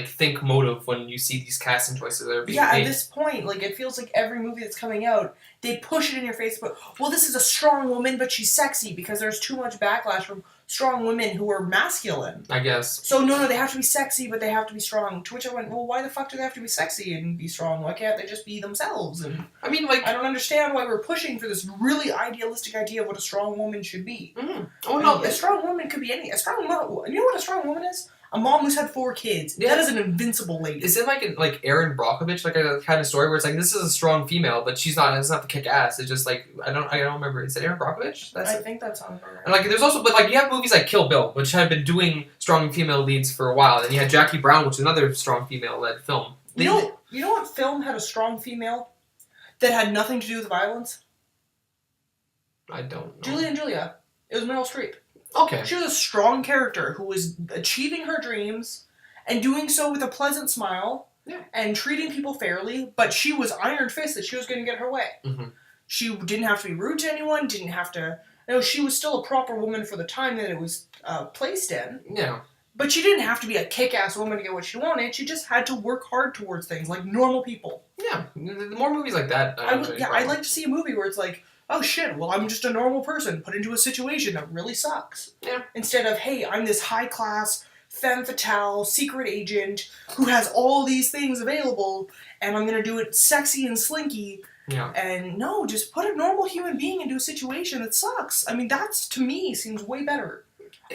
think motive when you see these casting choices that are being made. At this point, like, it feels like every movie that's coming out, they push it in your face, but, well, this is a strong woman, but she's sexy, because there's too much backlash from strong women who are masculine. I guess. So, no, they have to be sexy, but they have to be strong. To which I went, well, why the fuck do they have to be sexy and be strong? Why can't they just be themselves? And I mean, like, I don't understand why we're pushing for this really idealistic idea of what a strong woman should be. Oh, no. A strong woman could be any... You know what a strong woman is? A mom who's had 4 kids. Yeah. That is an invincible lady. Is it like Erin Brockovich, like a kind of story where it's like, this is a strong female, but she's not. It's not the kick ass. It's just like I don't remember. Is it Erin Brockovich? I think that's on her. And like, there's also, but like, you have movies like Kill Bill, which had been doing strong female leads for a while, and you had Jackie Brown, which is another strong female led film. You know what film had a strong female that had nothing to do with violence? I don't know. Julie and Julia. It was Meryl Streep. Okay. She was a strong character who was achieving her dreams and doing so with a pleasant smile and treating people fairly, but she was iron-fisted. She was going to get her way. Mm-hmm. She didn't have to be rude to anyone, didn't have to... No, she was still a proper woman for the time that it was placed in. Yeah. But she didn't have to be a kick-ass woman to get what she wanted. She just had to work hard towards things, like normal people. Yeah. The more movies like that... I'd like to see a movie where it's like, oh shit, well, I'm just a normal person put into a situation that really sucks. Yeah. Instead of, hey, I'm this high-class, femme fatale, secret agent who has all these things available, and I'm gonna do it sexy and slinky. Yeah. And no, just put a normal human being into a situation that sucks. I mean, that's, to me, seems way better.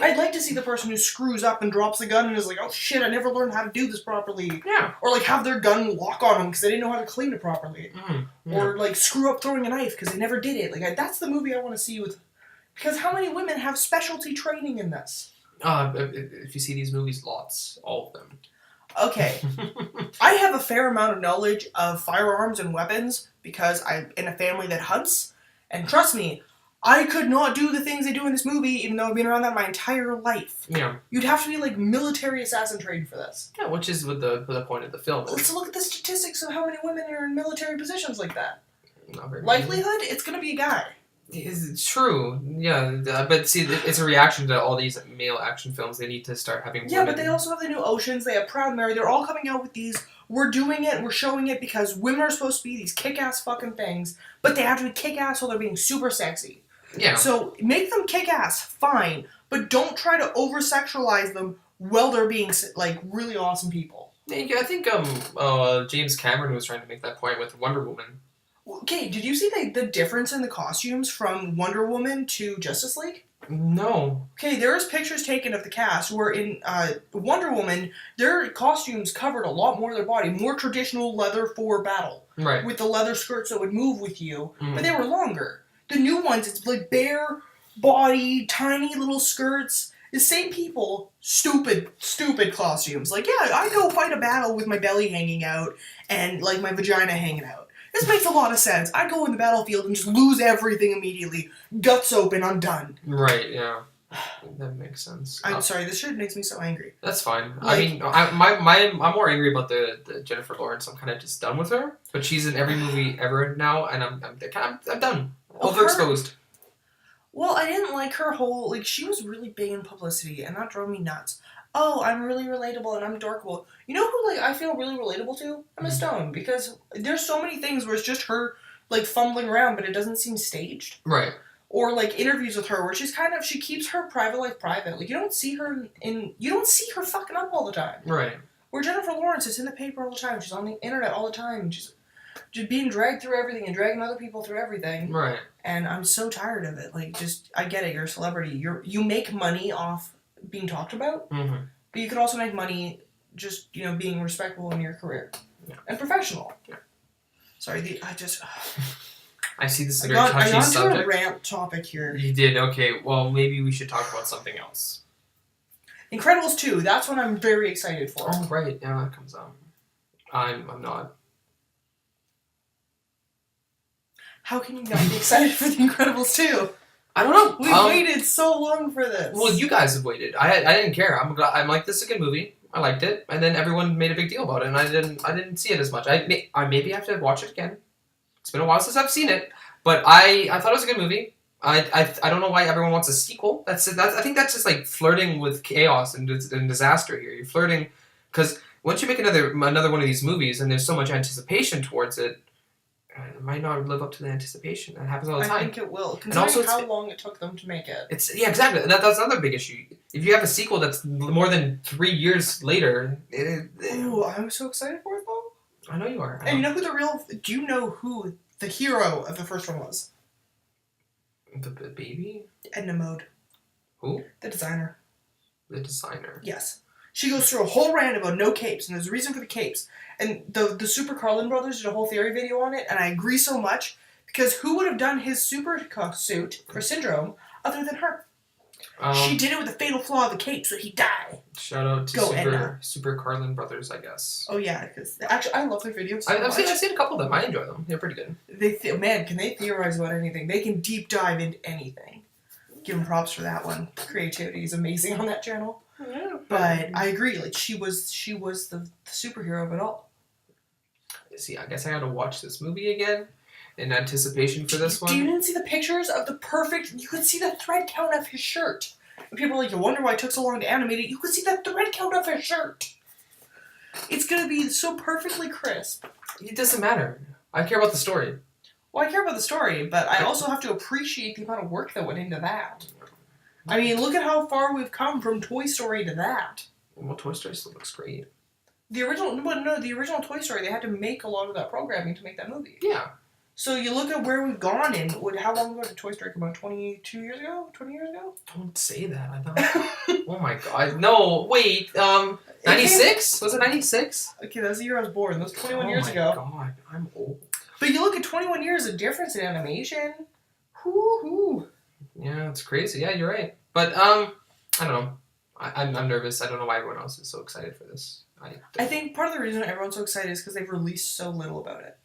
I'd like to see the person who screws up and drops the gun and is like, oh shit, I never learned how to do this properly. Yeah. Or like have their gun lock on them because they didn't know how to clean it properly. Yeah. Or like screw up throwing a knife because they never did it. Like that's the movie I want to see with... Because how many women have specialty training in this? If you see these movies, lots. All of them. Okay. I have a fair amount of knowledge of firearms and weapons because I'm in a family that hunts. And trust me, I could not do the things they do in this movie, even though I've been around that my entire life. Yeah. You'd have to be, like, military assassin trained for this. Yeah, which is what the point of the film is. Let's look at the statistics of how many women are in military positions like that. Not very Likelihood, it's gonna be a guy. It's true, yeah, but see, it's a reaction to all these male action films. They need to start having women. Yeah, but they also have the new Oceans, they have Proud Mary, they're all coming out with these, we're doing it, we're showing it because women are supposed to be these kick-ass fucking things, but they have to be kick-ass while they're being super sexy. Yeah. So, make them kick-ass, fine, but don't try to over-sexualize them while they're being, like, really awesome people. Yeah, I think James Cameron was trying to make that point with Wonder Woman. Okay, did you see the difference in the costumes from Wonder Woman to Justice League? No. Okay, there's pictures taken of the cast where in Wonder Woman, their costumes covered a lot more of their body, more traditional leather for battle. Right. With the leather skirts that would move with you, but they were longer. The new ones, it's like bare body, tiny little skirts. The same people, stupid costumes. Like, yeah, I go fight a battle with my belly hanging out and, like, my vagina hanging out. This makes a lot of sense. I go in the battlefield and just lose everything immediately. Guts open, I'm done. Right, yeah. That makes sense. I'm sorry, this shit makes me so angry. That's fine. Like, I mean, I'm more angry about the Jennifer Lawrence. I'm kind of just done with her. But she's in every movie ever now, and I'm done. Overexposed. Well, I didn't like her whole... Like, she was really big in publicity, and that drove me nuts. Oh, I'm really relatable, and I'm dorkable. You know who, like, I feel really relatable to? Emma Stone, because there's so many things where it's just her, like, fumbling around, but it doesn't seem staged. Right. Or, like, interviews with her where she's kind of... She keeps her private life private. Like, you don't see her You don't see her fucking up all the time. Right. Where Jennifer Lawrence is in the paper all the time. She's on the internet all the time. She's just being dragged through everything and dragging other people through everything. Right. And I'm so tired of it. Like, just... I get it. You're a celebrity. You make money off being talked about. Mm-hmm. But you could also make money just, being respectful in your career. Yeah. And professional. Yeah. Sorry, I see this is a very touchy I got subject. a rant topic here. You did? Okay, well, maybe we should talk about something else. Incredibles 2, that's what I'm very excited for. Oh, right. Yeah, that comes out. I'm not. How can you not be excited for The Incredibles 2? I don't know. We've waited so long for this. Well, you guys have waited. I didn't care. I'm like, this is a good movie. I liked it, and then everyone made a big deal about it, and I didn't see it as much. I maybe have to watch it again. It's been a while since I've seen it, but I thought it was a good movie. I don't know why everyone wants a sequel. I think that's just like flirting with chaos and disaster here. You're flirting because once you make another one of these movies and there's so much anticipation towards it, it might not live up to the anticipation. That happens all the time. I think it will, considering also how long it took them to make it. Exactly. That's another big issue. If you have a sequel that's more than 3 years later, Ooh, I'm so excited for it though. I know you are. And you know who do you know who the hero of the first one was? The baby? Edna Mode. Who? The designer. The designer. Yes. She goes through a whole rant about no capes, and there's a reason for the capes. And the Super Carlin brothers did a whole theory video on it, and I agree so much, because who would have done his super suit for Syndrome other than her? She did it with the fatal flaw of the cape, so he died. Shout out to Super Carlin brothers, I guess. Oh yeah, because actually I love their videos so much. I've seen a couple of them. I enjoy them. They're pretty good. Man, can they theorize about anything? They can deep dive into anything. Give them props for that one. Creativity is amazing on that channel. Yeah, but I agree. Like she was the superhero of it all. See, I guess I gotta watch this movie again in anticipation for this one. You didn't see the pictures of the perfect... You could see the thread count of his shirt. And people are like, you wonder why it took so long to animate it. You could see the thread count of his shirt. It's gonna be so perfectly crisp. It doesn't matter. I care about the story. Well, I care about the story, but I also have to appreciate the amount of work that went into that. I mean, look at how far we've come from Toy Story to that. Well, Toy Story still looks great. The original Toy Story, they had to make a lot of that programming to make that movie. Yeah. So you look at where we've gone in. How long ago did Toy Story come out? 22 years ago? 20 years ago? Don't say that. I thought. Oh my god. No, wait. 96? Was it 96? Okay, that's the year I was born. That was 21 years ago. Oh my god, I'm old. But you look at 21 years of difference in animation. Whoo-hoo. Yeah, it's crazy. Yeah, you're right. But, I don't know. I'm nervous. I don't know why everyone else is so excited for this. I think part of the reason everyone's so excited is because they've released so little about it.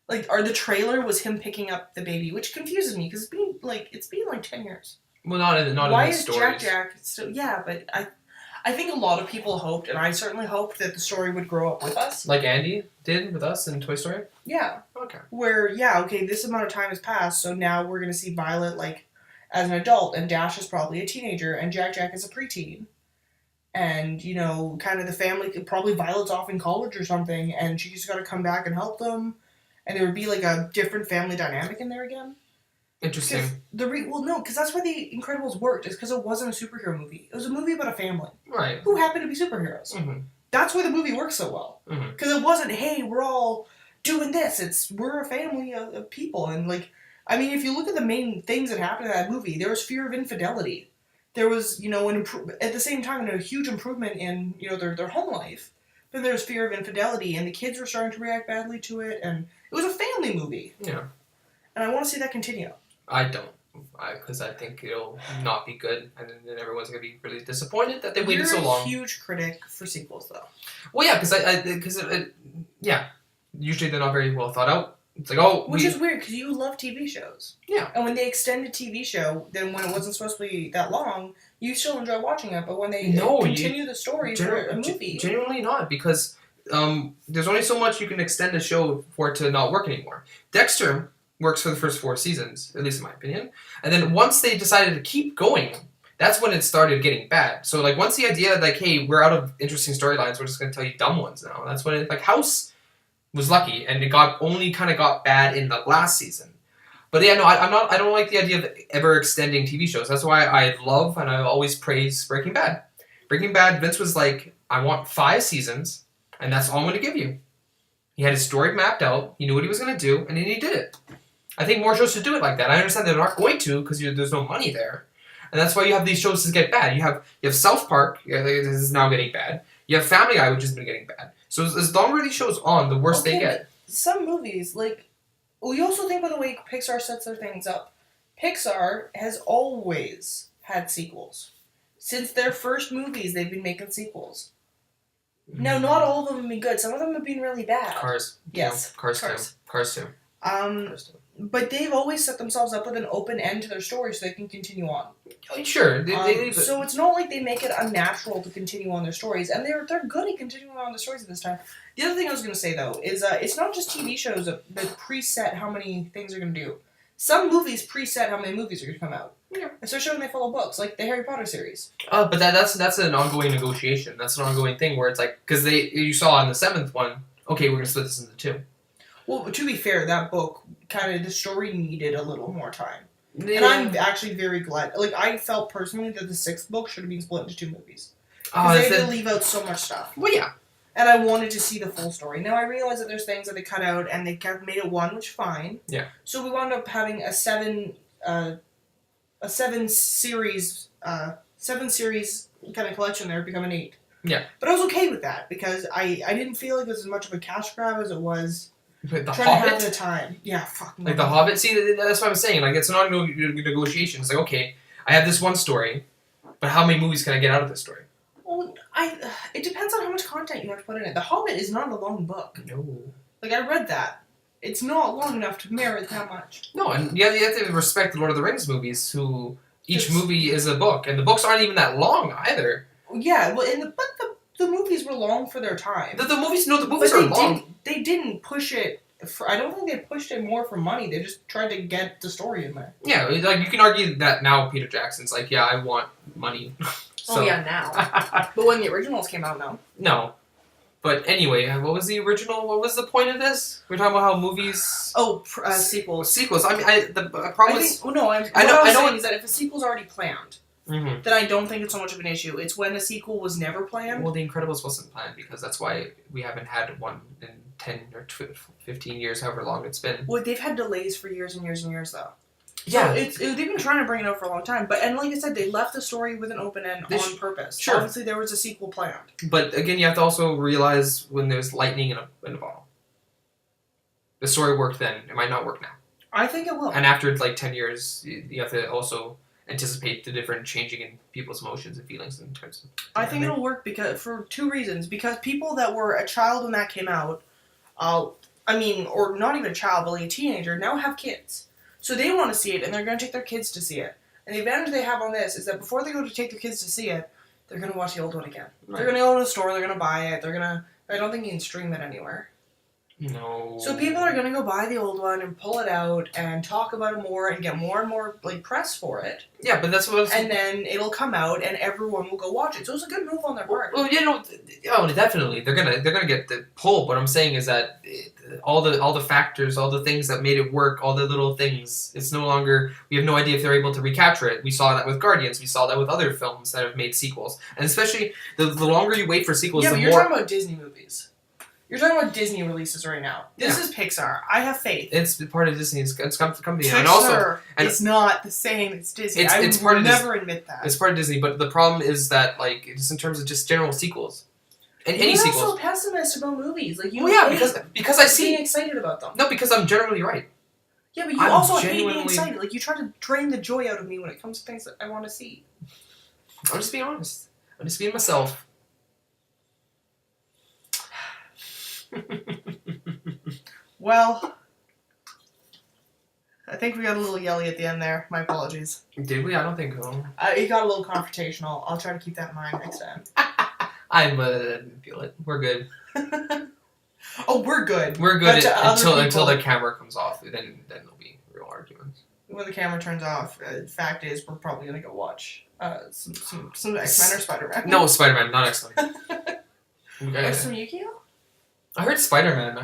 Like, the trailer was him picking up the baby, which confuses me because it's been like 10 years. Well, not in Why the is stories. Jack still? Yeah, but I think a lot of people hoped, and I certainly hoped that the story would grow up with us. Like Andy did with us in Toy Story. Yeah. Okay. Where this amount of time has passed, so now we're gonna see Violet as an adult, and Dash is probably a teenager, and Jack is a preteen. And, kind of the family, probably Violet's off in college or something, and she just got to come back and help them. And there would be, a different family dynamic in there again. Interesting. Because that's why The Incredibles worked, is because it wasn't a superhero movie. It was a movie about a family. Right. Who happened to be superheroes. Mm-hmm. That's why the movie works so well. Because it wasn't, hey, we're all doing this. We're a family of people. And, if you look at the main things that happened in that movie, there was fear of infidelity. There was, at the same time, a huge improvement in, their home life. But there was fear of infidelity, and the kids were starting to react badly to it, and it was a family movie. Yeah. And I want to see that continue. I don't. Because I think it'll not be good, and then everyone's going to be really disappointed that they waited so long. You're a huge critic for sequels, though. Well, yeah, because usually they're not very well thought out. It's Which is weird, because you love TV shows. Yeah. And when they extend a TV show, then when it wasn't supposed to be that long, you still enjoy watching it. But when they continue the story for a movie... Genuinely not, because there's only so much you can extend a show for it to not work anymore. Dexter works for the first 4 seasons, at least in my opinion. And then once they decided to keep going, that's when it started getting bad. So, once the idea, hey, we're out of interesting storylines, we're just going to tell you dumb ones now. That's when House was lucky, and it only kind of got bad in the last season. But yeah, no, I don't like the idea of ever extending TV shows. That's why I love and I always praise Breaking Bad. Breaking Bad, Vince was like, I want 5 seasons, and that's all I'm going to give you. He had his story mapped out, he knew what he was going to do, and then he did it. I think more shows should do it like that. I understand they're not going to, because there's no money there. And that's why you have these shows that get bad. You have South Park, this is now getting bad. You have Family Guy, which has been getting bad. So as longer these shows on, the worse they get. Some movies, you also think about the way Pixar sets their things up. Pixar has always had sequels. Since their first movies, they've been making sequels. No, not all of them have been good. Some of them have been really bad. Cars. Yes. Yeah, Cars 2. Cars 2. Cars 2. But they've always set themselves up with an open end to their story so they can continue on. Sure. So it's not like they make it unnatural to continue on their stories, and they're good at continuing on their stories at this time. The other thing I was going to say, though, is it's not just TV shows that preset how many things they're going to do. Some movies preset how many movies are going to come out. Yeah. Especially when they follow books, like the Harry Potter series. But that's an ongoing negotiation. That's an ongoing thing where it's like, because you saw in the 7th one, okay, we're going to split this into 2. Well, to be fair, that book, kind of, the story needed a little more time. Yeah. And I'm actually very glad. Like, I felt personally that the 6th book should have been split into 2 movies. Because they had to leave out so much stuff. Well, yeah. And I wanted to see the full story. Now, I realize that there's things that they cut out, and they kind of made it 1, which is fine. Yeah. So we wound up having a 7 series kind of collection there become an 8. Yeah. But I was okay with that, because I didn't feel like it was as much of a cash grab as it was... Like the Hobbit? Hobbit? To have the time. Yeah, fuck. Like the Hobbit? See, that's what I'm saying. Like, it's an ongoing negotiation. It's like, okay, I have this one story, but how many movies can I get out of this story? Well, it depends on how much content you have to put in it. The Hobbit is not a long book. No. Like, I read that. It's not long enough to merit that much. No, and you have to respect the Lord of the Rings movies, who each movie is a book, and the books aren't even that long either. Yeah, well, but the movies were long for their time. The movies are long. They didn't push it. I don't think they pushed it more for money. They just tried to get the story in there. Yeah, like you can argue that now Peter Jackson's like, yeah, I want money. So, oh yeah, now. But when the originals came out, no. No. But anyway, what was the original? What was the point of this? We're talking about how movies. Oh, sequels. Sequels. I mean, the problem is. Well, no, I know. Is that if a sequel's already planned, then I don't think it's so much of an issue. It's when a sequel was never planned. Well, The Incredibles wasn't planned because that's why we haven't had one in 10 or 15 years, however long it's been. Well, they've had delays for years and years and years, though. Yeah. So they've been trying to bring it out for a long time. And like I said, they left the story with an open end on purpose. Sure. Obviously, there was a sequel planned. But again, you have to also realize when there's lightning in a bottle. The story worked then. It might not work now. I think it will. And after like 10 years, you have to also anticipate the different changing in people's emotions and feelings in terms of... I think it'll work for 2 reasons. Because people that were a child when that came out, or not even a child, but like a teenager, now have kids. So they want to see it, and they're going to take their kids to see it. And the advantage they have on this is that before they go to take their kids to see it, they're going to watch the old one again. Right. They're going to go to the store, they're going to buy it, I don't think you can stream it anywhere. No. So people are going to go buy the old one and pull it out and talk about it more and get more and more like press for it. Yeah, but that's what. And then it'll come out and everyone will go watch it. So it's a good move on their part. Well, definitely they're gonna get the pull. What I'm saying is that all the factors, all the things that made it work, all the little things, it's no longer. We have no idea if they're able to recapture it. We saw that with Guardians. We saw that with other films that have made sequels, and especially the longer you wait for sequels, yeah, the but more. You're talking about Disney movies. You're talking about Disney releases right now. This is Pixar. I have faith. It's part of Disney's company, Pixar and also it's not the same as Disney. It's part of never admit that. It's part of Disney, but the problem is that like just in terms of just general sequels, and any sequels. You're also a pessimist about movies, like you. Well, yeah, because I see being excited about them. No, because I'm generally right. Yeah, but you also hate being excited. Like you try to drain the joy out of me when it comes to things that I want to see. I'm just being honest. I'm just being myself. Well, I think we got a little yelly at the end there. My apologies. Did we? I don't think so. It got a little confrontational. I'll try to keep that in mind next time. I feel it. We're good. Oh, we're good. We're good until the camera comes off. Then there'll be real arguments. When the camera turns off, fact is we're probably gonna go watch some X-Men or Spider-Man. No, Spider-Man, not X-Men. Or some Yu-Gi-Oh? I heard Spider-Man.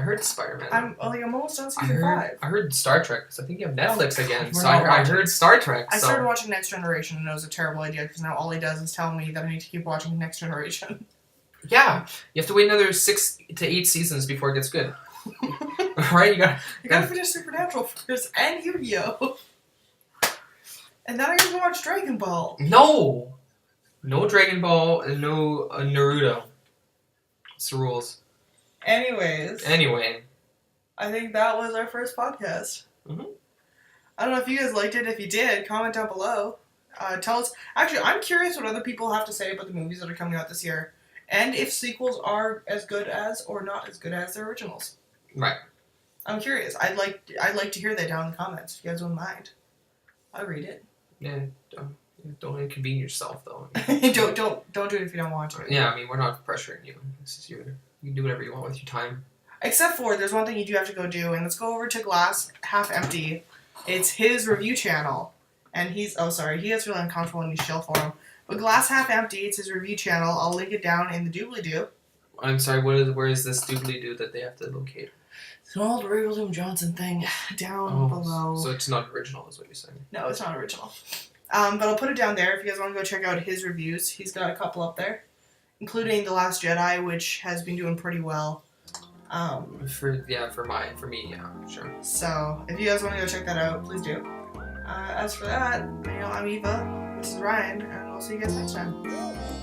I'm almost on season 5. I heard Star Trek, because I think you have Netflix again. So I heard Star Trek. I started watching Next Generation, and it was a terrible idea, because now all he does is tell me that I need to keep watching Next Generation. Yeah, you have to wait another 6 to 8 seasons before it gets good. Right? You gotta finish Supernatural first, and Yu-Gi-Oh! And then I gotta go watch Dragon Ball. No Dragon Ball and no Naruto. It's the rules. Anyway. I think that was our first podcast. Mm-hmm. I don't know if you guys liked it. If you did, comment down below. Tell us. Actually, I'm curious what other people have to say about the movies that are coming out this year, and if sequels are as good as or not as good as their originals. Right. I'm curious. I'd like to hear that down in the comments. If you guys wouldn't mind, I'll read it. Yeah. Don't inconvene yourself though. don't do it if you don't want to. Yeah, I mean we're not pressuring you. This is you can do whatever you want with your time. Except for there's one thing you do have to go do, and let's go over to Glass Half Empty. It's his review channel, and he gets really uncomfortable when you shill for him. But Glass Half Empty, it's his review channel. I'll link it down in the doobly-doo. I'm sorry. Where is this doobly-doo that they have to locate? It's an old Ray William Johnson thing down below. So it's not original, is what you're saying? No, it's not original. But I'll put it down there if you guys want to go check out his reviews. He's got a couple up there, including The Last Jedi, which has been doing pretty well. For me, yeah, sure. So if you guys want to go check that out, please do. As for that, I'm Eva. This is Ryan, and we'll see you guys next time.